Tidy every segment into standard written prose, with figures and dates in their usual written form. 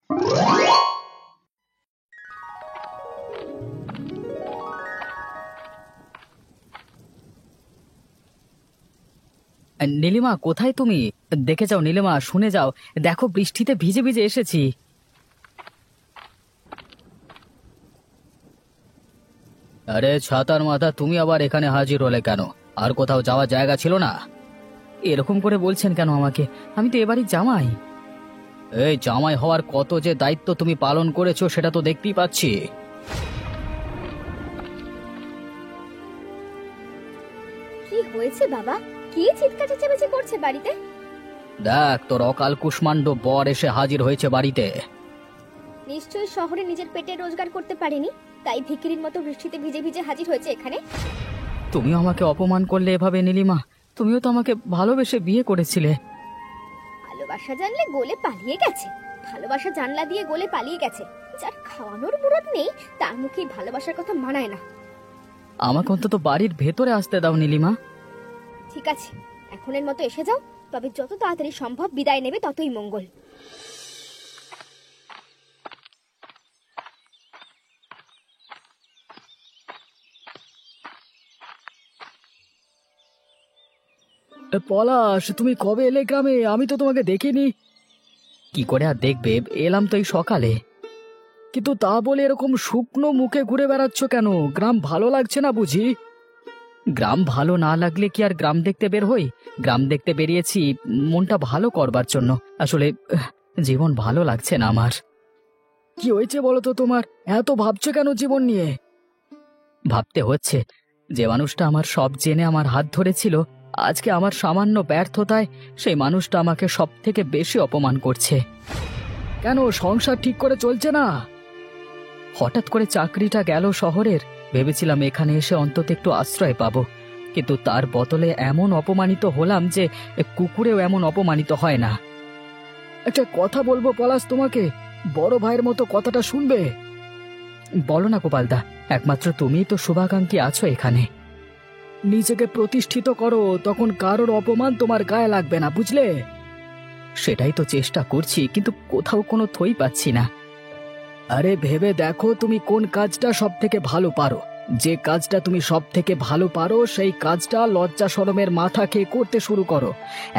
নীলিমা, কোথায় তুমি? দেখে যাও নীলিমা, শুনে যাও, দেখো বৃষ্টিতে ভিজে ভিজে এসেছি। আরে ছাতার মাথা, তুমি আবার এখানে হাজির হলে কেন? আর কোথাও যাওয়ার জায়গা ছিল না? এরকম করে বলছেন কেন আমাকে? আমি তো এবারই জামাই। এই জামাই হওয়ার কত যে দায়িত্ব তুমি পালন করেছো সেটা তো দেখতেই পাচ্ছি। কি হয়েছে বাবা? কি চিৎকার চেঁচামেচি করছে বাড়িতে? দেখ, তোর অকাল কুষ্মাণ্ড বর এসে হাজির হয়েছে বাড়িতে। নিশ্চয়ই শহরে নিজের পেটে রোজগার করতে পারেনি, তাই ভিখিরির মতো বৃষ্টিতে ভিজে ভিজে হাজির হয়েছে এখানে। তুমিও আমাকে অপমান করলে এভাবে নীলিমা। তুমিও তো আমাকে ভালোবেসে বিয়ে করেছিলে। ভালোবাসা জানলে গোলে পালিয়ে গেছে, ভালোবাসা জানলা দিয়ে গোলে পালিয়ে গেছে। যার খাওয়ানোর মুরত নেই তার মুখে ভালোবাসার কথা মানায় না। আমাকে অন্তত বাড়ির ভেতরে আসতে দাও নীলিমা। ঠিক আছে, এখনের মতো এসে যাও, তবে যত তাড়াতাড়ি সম্ভব বিদায় নেবে ততই মঙ্গল। পলাশ, তুমি কবে এলে গ্রামে? আমি তো তোমাকে দেখিনি। কি করে আর দেখবে, এলাম তো এই সকালে। কিন্তু তা বলে এরকম শুকনো মুখে ঘুরে বেড়াচ্ছ কেন? গ্রাম ভালো লাগছে না বুঝি? গ্রাম ভালো না লাগলে কি আর গ্রাম দেখতে বের হই? গ্রাম দেখতে বেরিয়েছি মনটা ভালো করবার জন্য। আসলে জীবন ভালো লাগছে না আমার। কি হয়েছে বলো তো তোমার? এত ভাবছো কেন জীবন নিয়ে? ভাবতে হচ্ছে, যে মানুষটা আমার সব জেনে আমার হাত ধরেছিল, আজকে আমার সামান্য ব্যর্থতায় সেই মানুষটা আমাকে সব থেকে বেশি অপমান করছে। কেন, সংসার ঠিক করে চলছে না? হঠাৎ করে চাকরিটা গেল শহরের, ভেবেছিলাম এখানে এসে অন্তত একটু আশ্রয় পাবো, কিন্তু তার বদলে এমন অপমানিত হলাম যে কুকুরেও এমন অপমানিত হয় না। একটা কথা বলবো পলাশ তোমাকে, বড় ভাইয়ের মতো কথাটা শুনবে? বলো না গোপালদা, একমাত্র তুমিই তো শুভাকাঙ্ক্ষী আছো এখানে। নিজেকে প্রতিষ্ঠিত করো, তখন কারোর অপমান তোমার গায়ে লাগবে না, বুঝলে? সেটাই তো চেষ্টা করছি, কিন্তু কোথাও কোনো থই পাচ্ছি না। আরে ভেবে দেখো তুমি কোন কাজটা সব থেকে ভালো পারো। যে কাজটা তুমি সব থেকে ভালো পারো সেই কাজটা লজ্জা শরমের মাথা খেয়ে করতে শুরু করো,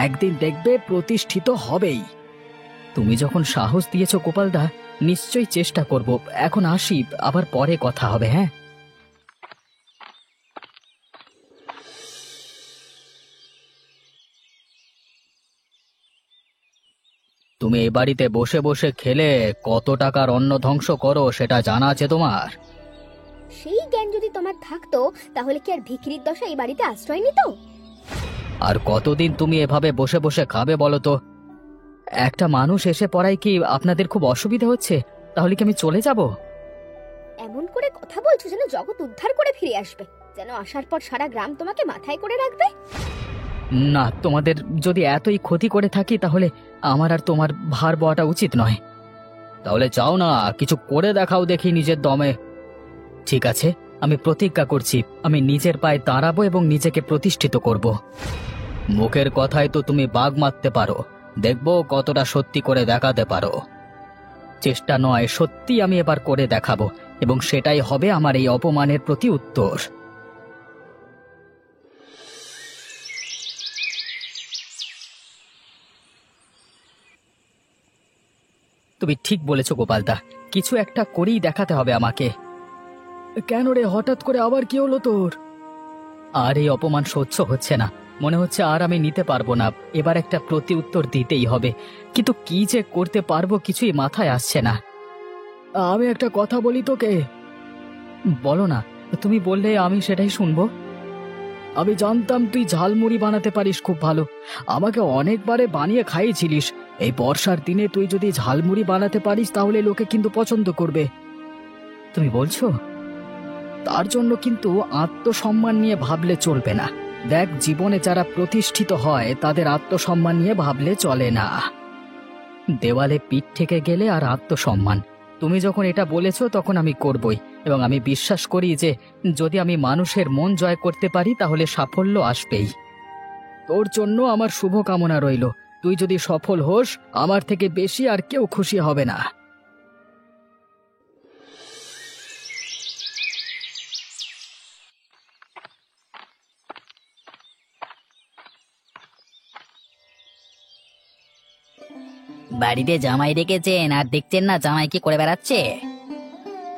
একদিন দেখবে প্রতিষ্ঠিত হবেই। তুমি যখন সাহস দিয়েছো গোপালদা, নিশ্চয়ই চেষ্টা করব। এখন আসি, আবার পরে কথা হবে। হ্যাঁ, তুমি এ বাড়িতে বসে বসে খেলে কত টাকার অন্ন ধ্বংস করো সেটা জানা আছে তোমার? সেই জ্ঞান যদি তোমার থাকতো তাহলে কি আর ভিখিরির দশা এই বাড়িতে আশ্রয় নিত? আর কতদিন তুমি এভাবে বসে বসে খাবে বলো তো? একটা মানুষ এসে পড়ায় কি আপনাদের খুব অসুবিধা হচ্ছে? তাহলে কি আমি চলে যাব? এমন করে কথা বলছো যেন জগৎ উদ্ধার করে ফিরে আসবে, যেন আসার পর সারা গ্রাম তোমাকে মাথায় করে রাখবে। না, তোমাদের যদি এতই ক্ষতি করে থাকি তাহলে আমার আর তোমার ভার বওয়াটা উচিত নয়। তাহলে যাও না, কিছু করে দেখাও দেখি নিজের দমে। ঠিক আছে, আমি প্রতিজ্ঞা করছি, আমি নিজের পায়ে দাঁড়াবো এবং নিজেকে প্রতিষ্ঠিত করব। মুখের কথায় তো তুমি বাগ মারতে পারো, দেখবো কতটা সত্যি করে দেখাতে পারো। চেষ্টা নয়, সত্যি আমি এবার করে দেখাবো, এবং সেটাই হবে আমার এই অপমানের প্রতি উত্তর। তুমি ঠিক বলেছো গোপালদা, কিছু একটা করেই দেখাতে হবে আমাকে। কেন রে, হঠাৎ করে আবার কি হলো তোর? আর এই অপমান সহ্য হচ্ছে না, মনে হচ্ছে আর আমি নিতে পারবো না, এবার একটা প্রতি উত্তর দিতেই হবে। কিন্তু কি যে করতে পারবো কিছুই মাথায় আসছে না। আমি একটা কথা বলি তোকে। বলো না, তুমি বললে আমি সেটাই শুনবো। আমি জানতাম তুই ঝালমুড়ি বানাতে পারিস খুব ভালো, আমাকে অনেকবারে বানিয়ে খাইয়েছিলিস। এই বর্ষার দিনে তুই যদি ঝালমুড়ি বানাতে পারিস তাহলে লোকে কিন্তু পছন্দ করবে। তুমি বলছো? তার জন্য কিন্তু আত্মসম্মান নিয়ে ভাবলে চলবে না। দেখ, জীবনে যারা প্রতিষ্ঠিত হয় তাদের আত্মসম্মান নিয়ে ভাবলে চলে না। দেওয়ালে পিঠ থেকে গেলে আর আত্মসম্মান। তুমি যখন এটা বলেছো তখন আমি করবই, এবং আমি বিশ্বাস করি যে যদি আমি মানুষের মন জয় করতে পারি তাহলে সাফল্য আসবেই। তোর জন্য আমার শুভকামনা রইল। তুই যদি সফল হোস, আমার থেকে বেশি আর কেউ খুশি হবে না। বাড়িতে জামাই রেখেছেন আর দেখছেন না জামাই কি করে বেড়াচ্ছে?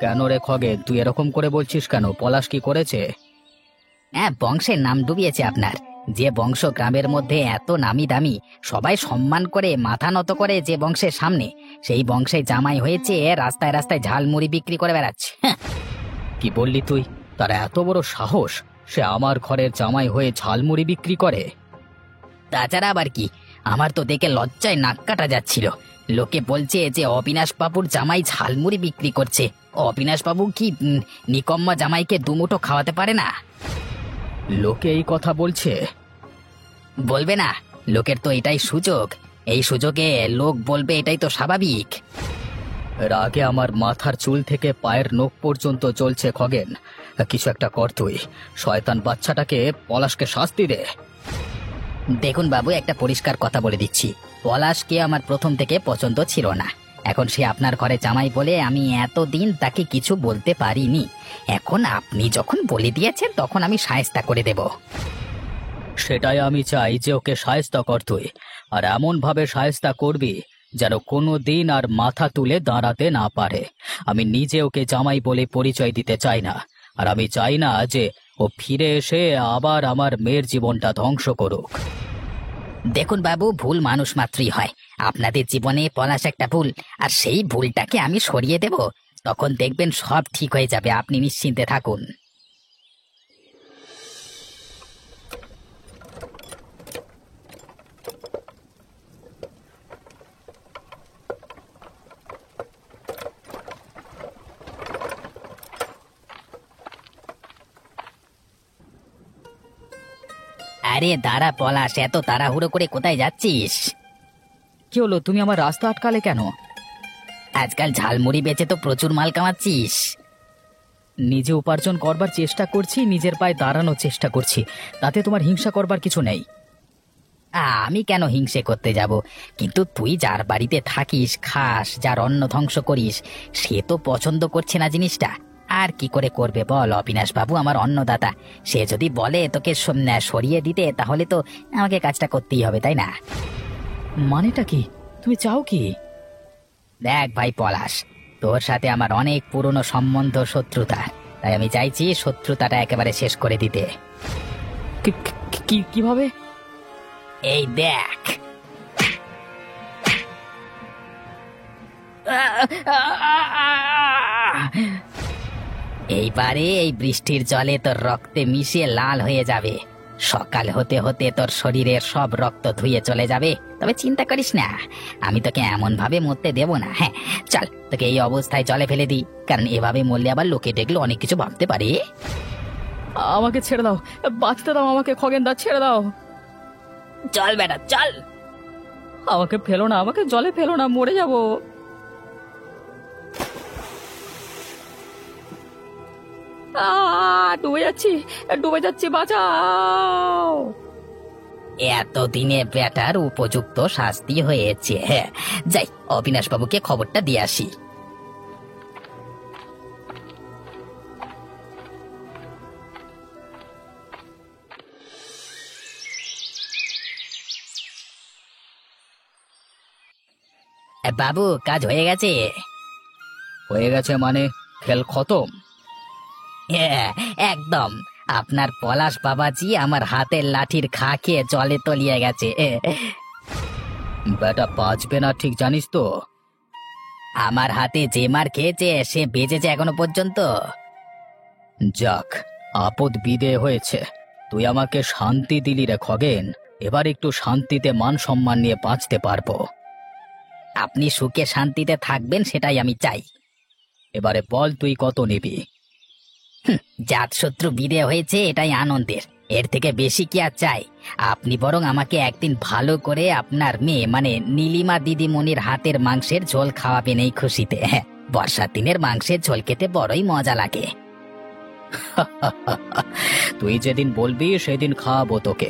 কেন রে খগেন, তুই এরকম করে বলছিস কেন? পলাশ কি করেছে? হ্যাঁ, বংশের নাম ডুবিয়েছে আপনার। যে বংশ গ্রামের মধ্যে এত নামি দামি, সবাই সম্মান করে মাথা নত করে, যে বংশের সামনে, সেই বংশে জামাই হয়েছে রাস্তায় রাস্তায় ঝালমুড়ি বিক্রি করে বেড়াচ্ছে। হ্যাঁ, কি বললি তুই? তার এত বড় সাহস, সে আমার ঘরের জামাই হয়ে ঝালমুড়ি বিক্রি করে? তাছাড়া আবার কি, আমার তো দেখে লজ্জায় নাক কাটা যাচ্ছিল। লোকে বলছে যে অবিনাশ বাবুর জামাই ঝালমুড়ি বিক্রি করছে। অবিনাশ বাবু কি নিকম্মা জামাইকে দুমুঠো খাওয়াতে পারে না? লোকে এই কথা বলছে? বলবে না? লোকের তো এটাই সুযোগ। এই সুযোগে লোক বলবে, এটাই তো স্বাভাবিক। এর আগে আমার মাথার চুল থেকে পায়ের নখ পর্যন্ত চলছে খগেন। কিছু একটা কর তুই। শয়তান বাচ্চাটাকে, পলাশকে শাস্তি দে। দেখুন বাবু, একটা পরিষ্কার কথা বলে দিচ্ছি, পলাশকে আমার প্রথম থেকে পছন্দ ছিল না। এখন সে আপনার ঘরে জামাই বলে আমি এতদিন তাকে কিছু বলতে পারিনি। এখন আপনি যখন বলে দিয়েছেন, তখন আমি শায়েস্তা করে দেব। সেটাই আমি চাই, যে ওকে শায়েস্তা কর তুই। আর এমন ভাবে শায়েস্তা করবি যেন কোনো দিন আর মাথা তুলে দাঁড়াতে না পারে। আমি নিজে ওকে জামাই বলে পরিচয় দিতে চাই না। আর আমি চাই না যে ও ফিরে এসে আবার আমার মেয়ের জীবনটা ধ্বংস করুক। দেখুন বাবু, ভুল মানুষ মাত্রই হয়। আপনাদের জীবনে পলাশ একটা ভুল, আর সেই ভুলটাকে আমি সরিয়ে দেব। তখন দেখবেন সব ঠিক হয়ে যাবে, আপনি নিশ্চিন্তে থাকুন। আরে দাঁড়া পলাশ, এত তাড়াহুড়ো করে কোথায় যাচ্ছিস? কি হলো, তুমি আমার রাস্তা আটকালে কেন? আজকাল ঝালমুড়ি বেচে তো প্রচুর মাল কামাচ্ছিস। নিজে উপার্জন করবার চেষ্টা করছি, নিজের পায়ে দাঁড়ানোর চেষ্টা করছি, তাতে তোমার হিংসা করবার কিছু নেই। আমি কেন হিংসে করতে যাব? কিন্তু তুই যার বাড়িতে থাকিস, খাস, যার অন্ন ধ্বংস করিস, সে তো পছন্দ করছে না জিনিসটা। আর কি করে করবে বল? অবিনাশ বাবু আমার অন্নদাতা, সে যদি বলে তোকে সরিয়ে দিতে, তাহলে তো আমাকে কাজটা করতেই হবে, তাই না? মানেটা কি? তুমি চাও কি? দেখ ভাই পলাশ, তোর সাথে আমার অনেক পুরনো সম্বন্ধ, শত্রুতা। তাই আমি চাইছি শত্রুতাটা একেবারে শেষ করে দিতে। কিভাবে? এই দেখ। এইবারে এই বৃষ্টির জলে তোর রক্তে মিশিয়ে লাল হয়ে যাবে। সকাল হতে হতে তোর শরীরের সব রক্ত ধুয়ে চলে যাবে। তবে চিন্তা করিস না, আমি তোকে এমন ভাবে মরতে দেব না। হ্যাঁ চল, তোকে এই অবস্থায় জলে ফেলে দিই, কারণ এভাবে মরলে আবার লোকে দেখলে অনেক কিছু ভাবতে পারে। আমাকে ছেড়ে দাও, বাঁচতে দাও আমাকে খগেন দা, ছেড়ে দাও। চল বেটা চল। আমাকে ফেলো না, আমাকে জলে ফেলো না, মরে যাব। ডুবে যাচ্ছি, ডুবে যাচ্ছি, বাঁচাও। এতদিনে বেটার উপযুক্ত শাস্তি হয়েছে। হ্যাঁ যাই, অবিনাশ বাবুকে খবরটা দিয়ে আসি। বাবু, কাজ হয়ে গেছে? হয়ে গেছে মানে? খেল খতম? হ্যাঁ একদম। আপনার পলাশ বাবাজি আমার হাতের লাঠির খা খেয়ে জলে তলিয়ে গেছে। বেটা বাঁচবে না, ঠিক জানিস তো? আমার হাতে যে মার খেয়েছে সে বেঁচেছে এখনো পর্যন্ত। যাক, আপদ বিদে হয়েছে। তুই আমাকে শান্তি দিলি রে খগেন। এবার একটু শান্তিতে মান সম্মান নিয়ে বাঁচতে পারবো। আপনি সুখে শান্তিতে থাকবেন, সেটাই আমি চাই। এবারে বল, তুই কত নিবি? জাত শত্রু বিদে হয়েছে, এটাই আনন্দের। এর থেকে বেশি কি আর চাই? আপনি বরং আমাকে একদিন ভালো করে আপনার মেয়ে মানে নীলিমা দিদিমণির হাতের মাংসের ঝোল খাওয়াবেন এই খুশিতে। হ্যাঁ, বর্ষার দিনের মাংসের ঝোল খেতে বড়ই মজা লাগে। তুই যেদিন বলবি সেদিন খাওয়াবো তোকে।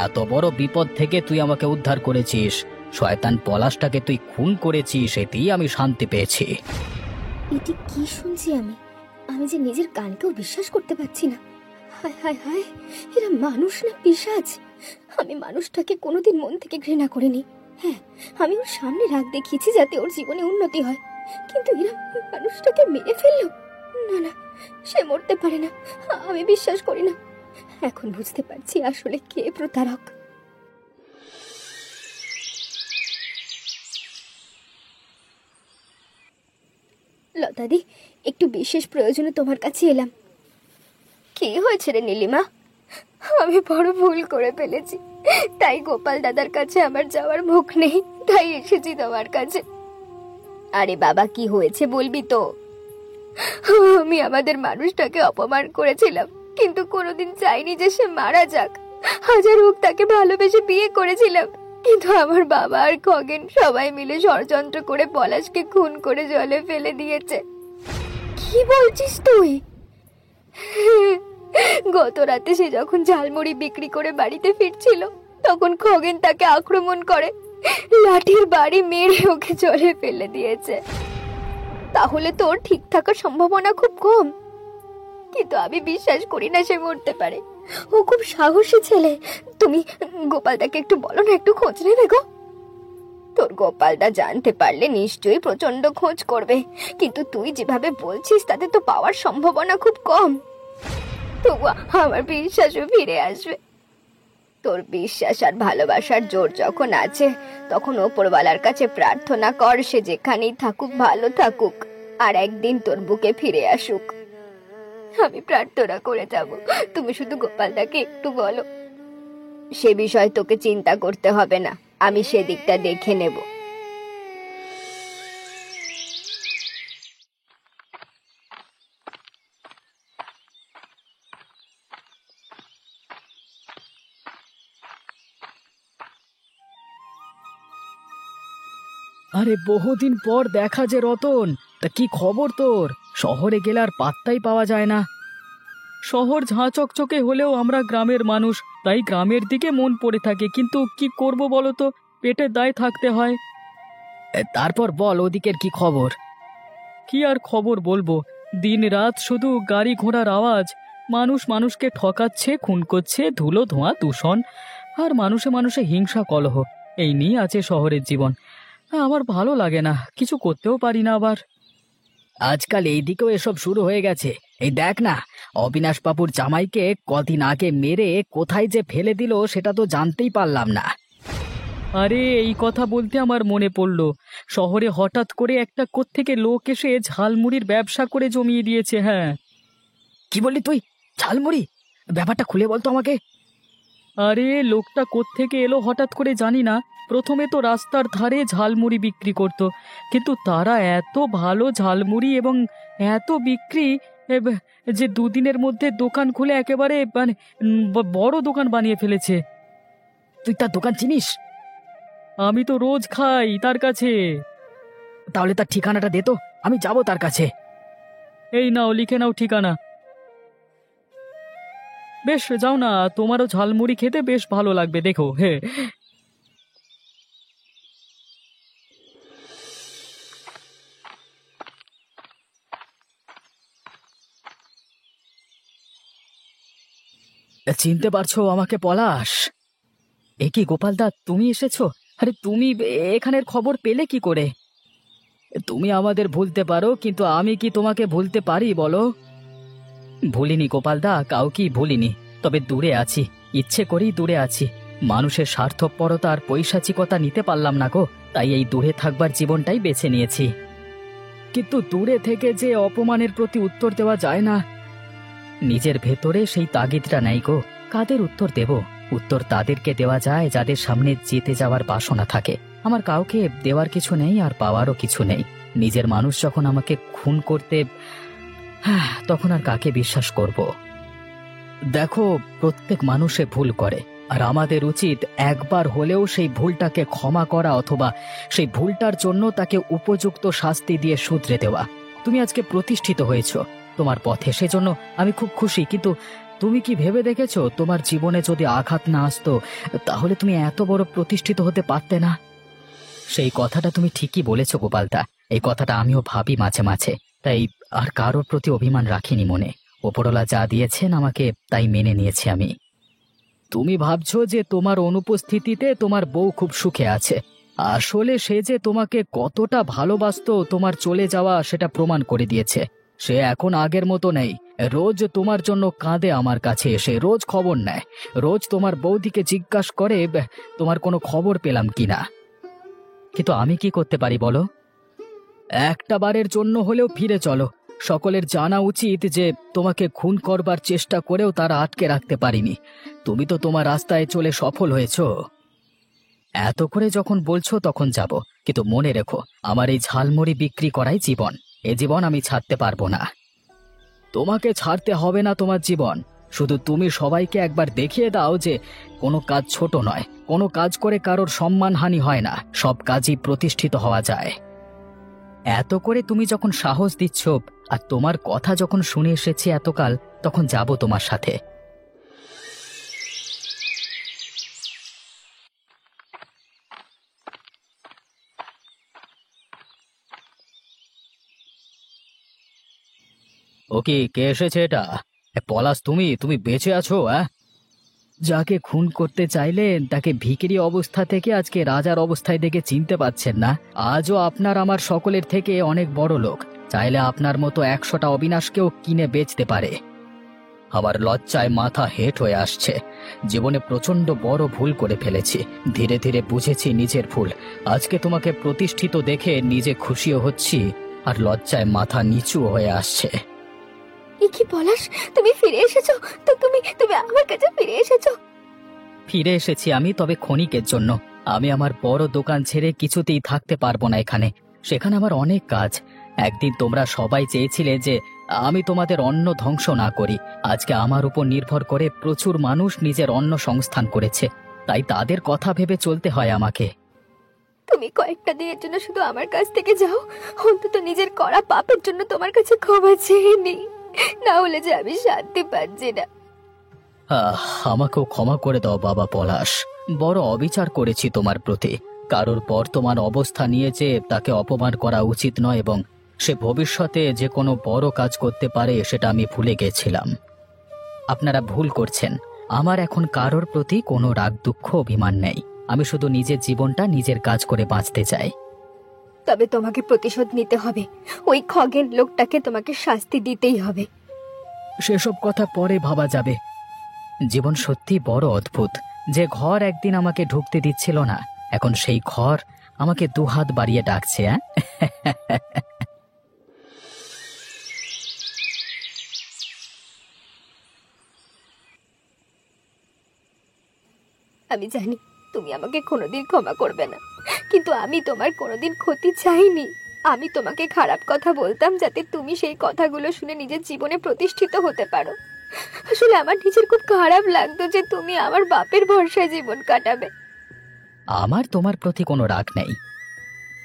এত বড় বিপদ থেকে তুই আমাকে উদ্ধার করেছিস। শয়তান পলাশটাকে তুই খুন করেছিস, এতেই আমি শান্তি পেয়েছি। এটি কি শুনছি আমি? আমি যে নিজের কানকেও বিশ্বাস করতে পারছি না। হায় হায় হায়, এরা মানুষ না পিশাচ? আমি মানুষটাকে কোনোদিন মন থেকে ঘৃণা করিনি, হ্যাঁ, আমি ওর সামনে রাগ দেখিয়েছি যাতে ওর জীবনে উন্নতি হয়, কিন্তু এরা মানুষটাকে মেরে ফেললো। না না, সে মরতে পারে না, আমি বিশ্বাস করি না। এখন বুঝতে পারছি আসলে কে প্রতারক। লতাদি, একটু বিশেষ প্রয়োজনে তোমার কাছে এলাম। কি হয়েছে রে নীলিমা? আমি বড় ভুল করে ফেলেছি, তাই গোপাল দাদার কাছে আমার যাওয়ার মুখ নেই, তাই এসেছি তোমার কাছে। আরে বাবা, কি হয়েছে বলবি তো? আমি আমাদের মানুষটাকে অপমান করেছিলাম, কিন্তু কোনোদিন চাইনি যে সে মারা যাক। হাজার হোক তাকে ভালোবেসে বিয়ে করেছিলাম, কিন্তু আমার বাবা আর খগেন সবাই মিলে ষড়যন্ত্র করে পলাশকে খুন করে জলে ফেলে দিয়েছে। কি বলছিস তুই? গত রাতে সে যখন ঝালমুড়ি বিক্রি করে বাড়িতে ফিরছিল, তখন খগেন তাকে আক্রমণ করে লাঠির বাড়ি মেরে ওকে জলে ফেলে দিয়েছে। তাহলে তোর ঠিক থাকার সম্ভাবনা খুব কম, কিন্তু আমি বিশ্বাস করি না সে মরতে পারে। ও খুব সাহসী ছেলে। তুমি গোপালদাকে একটু বলো না, একটু খোঁজ নেবে গো। তোর গোপালদা জানতে পারলে নিশ্চয়ই প্রচন্ড খোঁজ করবে, কিন্তু তুই যেভাবে বলছিস তাতে তো পাওয়ার সম্ভাবনা খুব কম। তবু আমার বিশ্বাসও ফিরে আসবে। তোর বিশ্বাস আর ভালোবাসার জোর যখন আছে, তখন ওপরওয়ালার কাছে প্রার্থনা কর সে যেখানেই থাকুক ভালো থাকুক, আর একদিন তোর বুকে ফিরে আসুক। আমি প্রার্থনা করে যাব, তুমি শুধু গোপালদাকে একটু বলো। সে বিষয় তোকে চিন্তা করতে হবে না, আমি সেদিকটা দেখে নেব। আরে বহুদিন পর দেখা যে রতন, তা কি খবর তোর? শহরে গেলে আর পাত্তাই পাওয়া যায় না। শহর ঝাঁ চকচকে হলেও আমরা গ্রামের মানুষ, তাই গ্রামের দিকে মন পড়ে থাকে, কিন্তু কি করব বলো তো, পেটের দায়ে থাকতে হয়। তারপর বল, ওদিকের কি খবর? কি আর খবর বলবো, দিন রাত শুধু গাড়ি ঘোড়ার আওয়াজ, মানুষ মানুষকে ঠকাচ্ছে, খুন করছে, ধুলো ধোঁয়া দূষণ, আর মানুষে মানুষে হিংসা কলহ, এই নিয়ে আছে শহরের জীবন। আমার ভালো লাগে না, কিছু করতেও পারি না। আবার আজকাল এই দিকেও এসব শুরু হয়ে গেছে। এই দেখ না, অবিনাশ বাবুর জামাইকে কদিন আগে মেরে কোথায় যে ফেলে দিল সেটা তো জানতেই পারলাম না। আরে এই কথা বলতে আমার মনে পড়লো, শহরে হঠাৎ করে একটা কোত্থেকে লোক এসে ঝালমুড়ির ব্যবসা করে জমিয়ে দিয়েছে। হ্যাঁ, কি বললি তুই? ঝালমুড়ি? ব্যাপারটা খুলে বলতো আমাকে। আরে লোকটা কোত্থেকে এলো হঠাৎ করে জানি না, প্রথমে তো রাস্তার ধারে ঝালমুড়ি বিক্রি করত, কিন্তু তারা এত ভালো ঝালমুড়ি এবং এত বিক্রি যে দুদিনের মধ্যে দোকান খুলে একেবারে মানে বড় দোকান বানিয়ে ফেলেছে। তুই তার দোকান চিনিস? আমি তো রোজ খাই তার কাছে। তাহলে তার ঠিকানাটা দে তো, আমি যাব তার কাছে। এই নাও, লিখে নাও ঠিকানা। বেশ, যাও না, তোমারও ঝালমুড়ি খেতে বেশ ভালো লাগবে, দেখো। হে, চিনতে পারছো আমাকে পলাশ? এ কি গোপালদা, তুমি এসেছো? আরে তুমি এখানের খবর পেলে কি করে? তুমি আমাদের ভুলতে পারো, কিন্তু আমি কি তোমাকে ভুলতে পারি বলো? ভুলিনি গোপালদা, কাউকেই ভুলিনি, তবে দূরে আছি, ইচ্ছে করেই দূরে আছি। মানুষের স্বার্থপরতা আর পৈশাচিকতা নিতে পারলাম না গো, তাই এই দূরে থাকবার জীবনটাই বেছে নিয়েছি। কিন্তু দূরে থেকে যে অপমানের প্রতি উত্তর দেওয়া যায় না, নিজের ভেতরে সেই তাগিদটা নাই গো। কাদের উত্তর দেব? উত্তর তাদেরকে দেওয়া যায় যাদের সামনে যেতে যাওয়ার বাসনা থাকে। আমার কাউকে দেওয়ার কিছু নেই, আর পাওয়ারও কিছু নেই। নিজের মানুষ যখন আমাকে খুন করতে, তখন আর কাকে বিশ্বাস করব? দেখো, প্রত্যেক মানুষে ভুল করে, আর আমাদের উচিত একবার হলেও সেই ভুলটাকে ক্ষমা করা, অথবা সেই ভুলটার জন্য তাকে উপযুক্ত শাস্তি দিয়ে শুধরে দেওয়া। তুমি আজকে প্রতিষ্ঠিত হয়েছো তোমার পথে, সেজন্য আমি খুব খুশি, কিন্তু তুমি কি ভেবে দেখেছো তোমার জীবনে যদি আঘাত না আসতো তাহলে তুমি এত বড় প্রতিষ্ঠিত হতে পারতে না? সেই কথাটা তুমি ঠিকই বলেছো গোপালদা, এই কথাটা আমিও ভাবি মাঝে মাঝে, তাই আর কারোর প্রতি অভিমান রাখিনি মনে। ওপরওয়ালা যা দিয়েছেন আমাকে তাই মেনে নিয়েছি আমি। তুমি ভাবছো যে তোমার অনুপস্থিতিতে তোমার বউ খুব সুখে আছে, আসলে সে যে তোমাকে কতটা ভালোবাসতো তোমার চলে যাওয়া সেটা প্রমাণ করে দিয়েছে। সে এখন আগের মতো নেই। রোজ তোমার জন্য কাঁদে আমার কাছে এসে, রোজ খবর নেয়, রোজ তোমার বৌদিকে জিজ্ঞাসা করে তোমার কোনো খবর পেলাম কিনা। কিন্তু আমি কি করতে পারি বলো? একটা বারের জন্য হলেও ফিরে চলো। সকলের জানা উচিত যে তোমাকে খুন করবার চেষ্টা করেও তারা আটকে রাখতে পারিনি। তুমি তো তোমার রাস্তায় চলে সফল হয়েছো। এত করে যখন বলছো তখন যাব, কিন্তু মনে রেখো আমার এই ঝালমুড়ি বিক্রি করাই জীবন। এ জীবন আমি ছাড়তে পারবো না। তোমাকে ছাড়তে হবে না তোমার জীবন, শুধু তুমি সবাইকে একবার দেখিয়ে দাও যে কোনো কাজ ছোট নয়, কোনো কাজ করে কারোর সম্মানহানি হয় না, সব কাজই প্রতিষ্ঠিত হওয়া যায়। এত করে তুমি যখন সাহস দিচ্ছ আর তোমার কথা যখন শুনে এসেছি এতকাল, তখন যাব তোমার সাথে। ওকে, কে এসেছে এটা? পলাশ, তুমি তুমি বেঁচে আছো? যাকে খুন করতে চাইলেন তাকে ভিখিরি অবস্থা থেকে আজকে রাজার অবস্থায় দেখে চিনতে পাচ্ছেন না? আজও আপনার আমার সকলের থেকে অনেক বড় লোক, চাইলে আপনার মতো 100টা অবিনাশকেও কিনে বেচতে পারে। আবার লজ্জায় মাথা হেঁট হয়ে আসছে। জীবনে প্রচন্ড বড় ভুল করে ফেলেছি, ধীরে ধীরে বুঝেছি নিজের ভুল। আজকে তোমাকে প্রতিষ্ঠিত দেখে নিজে খুশিও হচ্ছি, আর লজ্জায় মাথা নিচু হয়ে আসছে। এ কি পলাশ, তুমি ফিরে এসেছো? তো তুমি তুমি আমার কাছে ফিরে এসেছো? ফিরে এসেছি আমি, তবে ক্ষণিকের জন্য। আমি আমার বড় দোকান ছেড়ে কিছুতেই থাকতে পারবো না এখানে। সেখানে আমার অনেক কাজ। একদিন তোমরা সবাই চেয়েছিলে যে আমি তোমাদের অন্ন ধ্বংস না করি। আজকে আমার উপর নির্ভর করে প্রচুর মানুষ নিজের অন্ন সংস্থান করেছে, তাই তাদের কথা ভেবে চলতে হয় আমাকে। তুমি কয়েকটা দিনের জন্য শুধু আমার কাছ থেকে যাও, অন্তত নিজের করা পাপের জন্য তোমার কাছে ক্ষমা চেয়ে নিই, না হলে যে আমি শান্তি পাচ্ছি না। আমাকেও ক্ষমা করে দাও বাবা পলাশ। বড় অবিচার করেছি তোমার প্রতি। কারোর বর্তমান অবস্থা নিয়ে যে তাকে অপমান করা উচিত নয়, এবং সে ভবিষ্যতে যে কোনো বড় কাজ করতে পারে সেটা আমি ভুলে গেছিলাম। আপনারা ভুল করছেন। আমার এখন কারোর প্রতি কোনো রাগ দুঃখ অভিমান নেই। আমি শুধু নিজের জীবনটা নিজের কাজ করে বাঁচতে চাই। তবে তোমাকে প্রতিশোধ নিতে হবে। ওই খগেন লোকটাকে তোমাকে শাস্তি দিতেই হবে। সেসব কথা পরে ভাবা যাবে। জীবন সত্যি বড় অদ্ভুত। যে ঘর একদিন আমাকে ঢুকতে দিচ্ছিল না, এখন সেই ঘর আমাকে দুহাত বাড়িয়ে ডাকছে। আমি জানি তুমি আমাকে কোনোদিন ক্ষমা করবে না, কিন্তু আমি তোমার কোনোদিন ক্ষতি চাইনি। আমি তোমাকে খারাপ কথা বলতাম যাতে তুমি সেই কথাগুলো শুনে নিজের জীবনে প্রতিষ্ঠিত হতে পারো। আসলে আমার নিজের খুব খারাপ লাগতো যে তুমি আমার বাপের ভরসায় জীবন কাটাবে। আমার তোমার প্রতি কোনো রাগ নেই।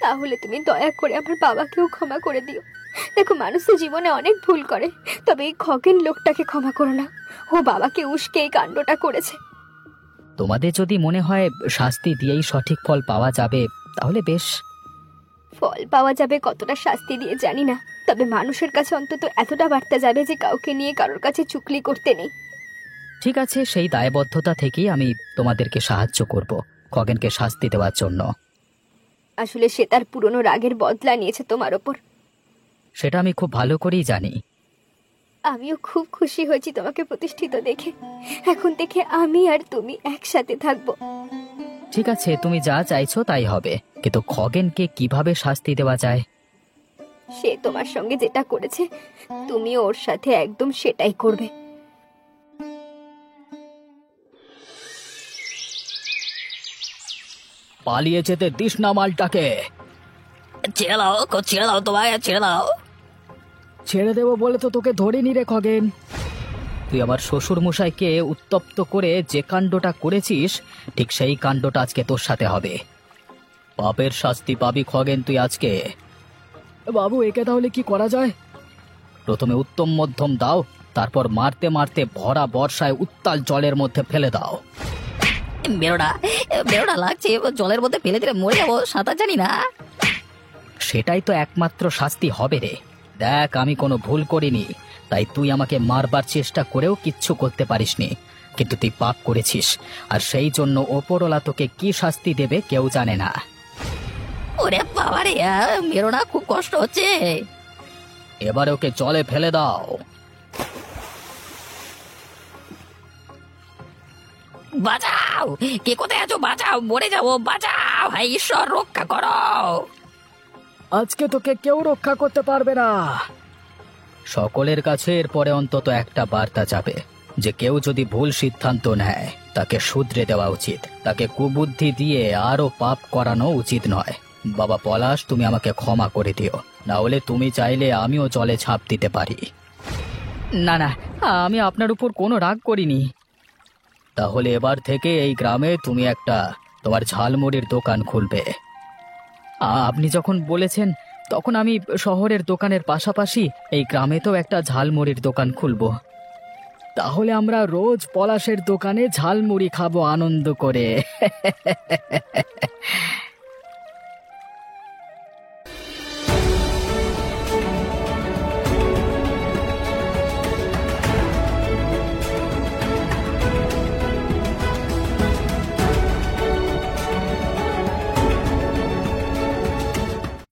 তাহলে তুমি দয়া করে আমার বাবাকেও ক্ষমা করে দিও। দেখো, মানুষ তো জীবনে অনেক ভুল করে, তবে এই খগেন লোকটাকে ক্ষমা করো না। ও বাবাকে উস্কে এই কাণ্ডটা করেছে। তোমাদের যদি মনে হয় শাস্তি দিয়েই সঠিক ফল পাওয়া যাবে, তাহলে বেশ। ফল পাওয়া যাবে কতটা শাস্তি দিয়ে জানি না, তবে মানুষের কাছে অন্তত এতটা বার্তা যাবে যে কাউকে নিয়ে কারোর কাছে চুগলি করতে নেই। ঠিক আছে, সেই দায়বদ্ধতা থেকেই আমি তোমাদেরকে সাহায্য করব খগেনকে শাস্তি দেওয়ার জন্য। আসলে সে তার পুরনো রাগের বদলা নিয়েছে তোমার ওপর। সেটা আমি খুব ভালো করেই জানি। আমিও খুব খুশি হয়েছি তোমাকে প্রতিষ্ঠিত দেখে। এখন থেকে আমি আর তুমি একসাথে থাকবো। ঠিক আছে, তুমি যা চাইছো তাই হবে, কিন্তু খগেনকে কিভাবে শাস্তি দেওয়া যায়? সে তোমার সঙ্গে যেটা করেছে তুমি ওর সাথে একদম সেটাই করবে। পালিয়ে যেতে দিস না মালটাকে। ছেড়ে দাও, ছেড়ে দাও, তোমায় ছেড়ে দাও। ছেড়ে দেবো বলে তো তোকে ধরিনি রে খগেন। তুই আমার শ্বশুর মশাইকে উত্তপ্ত করে যে কাণ্ডটা করেছিস, ঠিক সেই কাণ্ডটা আজকে তোর সাথে হবে। পাপের শাস্তি পাবি খগেন তুই আজকে। বাবু, একে তাহলে কি করা যায়? প্রথমে উত্তম মধ্যম দাও, তারপর মারতে মারতে ভরা বর্ষায় উত্তাল জলের মধ্যে ফেলে দাও। বেরোটা বেরোটা লাগছে, জলের মধ্যে ফেলে দিলে মরে যাবো, সাঁতার জানি না। সেটাই তো একমাত্র শাস্তি হবে রে। দেখ, আমি কোনো ভুল করিনি, তাই তুই আমাকে মারবার চেষ্টা করেও কিচ্ছু করতে পারিসনি, কিন্তু তুই পাপ করেছিস, আর সেই জন্য ওপরওয়ালা তোকে কি শাস্তি দেবে কেউ জানে না। ওরে বাবা রে, মেরো না, খুব কষ্ট হচ্ছে। এবার ওকে জলে ফেলে দাও। বাঁচাও, কে কোথায় আছো? বাঁচাও, মরে যাবো, বাঁচাও, হায় ঈশ্বর রক্ষা করো। আজকে তোকে কেউ রক্ষা করতে পারবে না। সকলের কাছে এরপরে অন্তত একটা বার্তা যাবে যে কেউ যদি ভুল সিদ্ধান্ত নেয় তাকে শুধরে দেওয়া উচিত, তাকে কুবুদ্ধি দিয়ে আরো পাপ করানো উচিত নয়। বাবা পলাশ, তুমি আমাকে ক্ষমা করে দিও, না হলে তুমি চাইলে আমিও জলে ঝাঁপ দিতে পারি। না না, আমি আপনার উপর কোনো রাগ করিনি। তাহলে এবার থেকে এই গ্রামে তুমি একটা তোমার ঝালমুড়ির দোকান খুলবে। আপনি যখন বলেছেন তখন আমি শহরের দোকানের পাশাপাশি এই গ্রামেতেও একটা ঝালমুড়ির দোকান খুলব। তাহলে আমরা রোজ পলাশের দোকানে ঝালমুড়ি খাবো আনন্দ করে।